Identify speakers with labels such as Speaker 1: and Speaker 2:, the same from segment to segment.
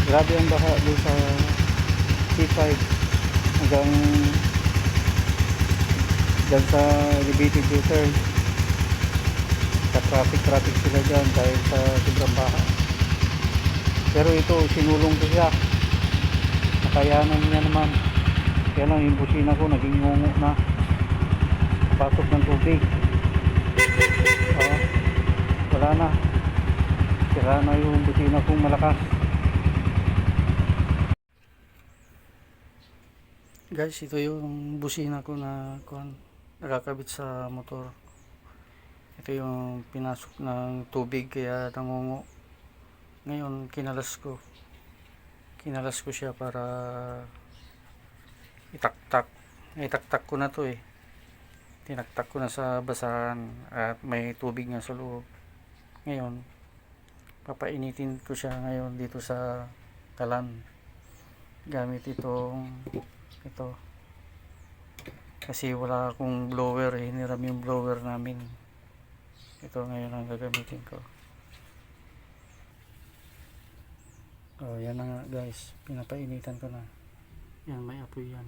Speaker 1: Grabe ang baha doon sa C5 hanggang dyan sa elevated U-turn. Sa traffic sila dyan dahil sa sobrang baha. Pero ito, sinulong ko siya. Nakayanan niya naman. Kaya lang yung busina ko naging ngungo na. Pasok ng tubig. Wala na. Sira na yung busina kong malakas. Guys, ito yung busina ko na nakakabit sa motor. Ito yung pinasok ng tubig kaya nangungo. Ngayon kinalas ko siya para itaktak ko na to eh. Tinaktak ko na sa basahan at may tubig nga sa loob. Ngayon papainitin ko siya ngayon dito sa kalan gamit ito kasi wala akong blower eh. Hiniram yung blower namin. Ito ngayon ang gagamitin ko. Yan na nga guys, pinapainitan ko na. Yan, may apoy yan,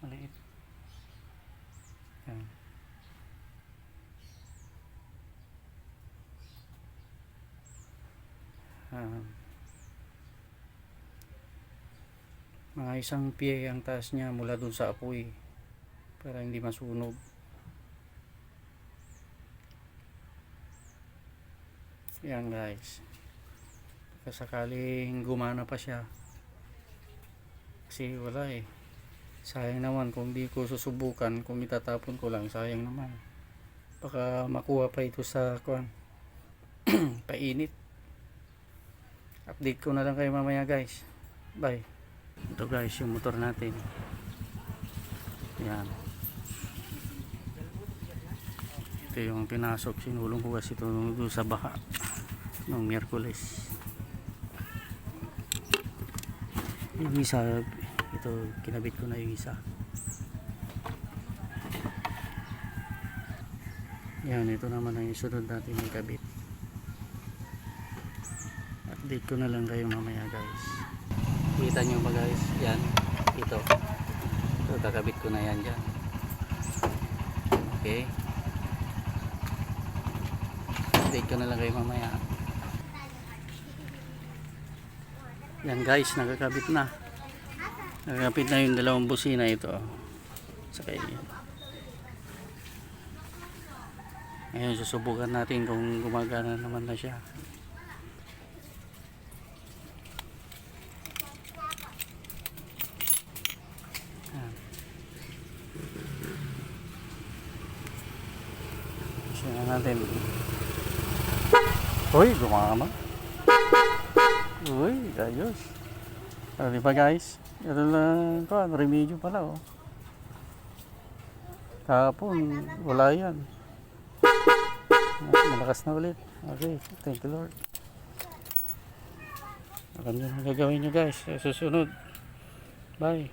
Speaker 1: maliit. Yan. Mga isang piye ang taas niya mula dun sa apoy para hindi masunog. Yan guys, sakaling gumana pa siya kasi wala eh, sayang naman kung di ko susubukan, kung itatapon ko lang sayang naman, baka makuha pa ito sa painit. Update ko na lang kayo mamaya guys. Bye. Ito guys yung motor natin. Yan, ito yung pinasok, sinulong ko kasi ito doon sa baha noong Miyerkules. Yung isa, ito kinabit ko na yung isa. Yan, ito naman ang isunod natin yung kabit. Update ko na lang kayo mamaya guys. Kita nyo ba guys, yan, ito kakabit ko na yan dyan. Okay, update ko na lang kayo mamaya. Yan guys, nakakabit na yung dalawang busina ito. Sakay. Ngayon susubukan natin kung gumagana naman na siya. Yan. Siya natin. Uy, gumama. Uy, ayos. Diba guys? Ito lang ko, remedyo pala oh. Kahapon, wala yan. Malakas na ulit. Okay, thank you Lord. Alam nyo na gagawin nyo guys sa susunod. Bye.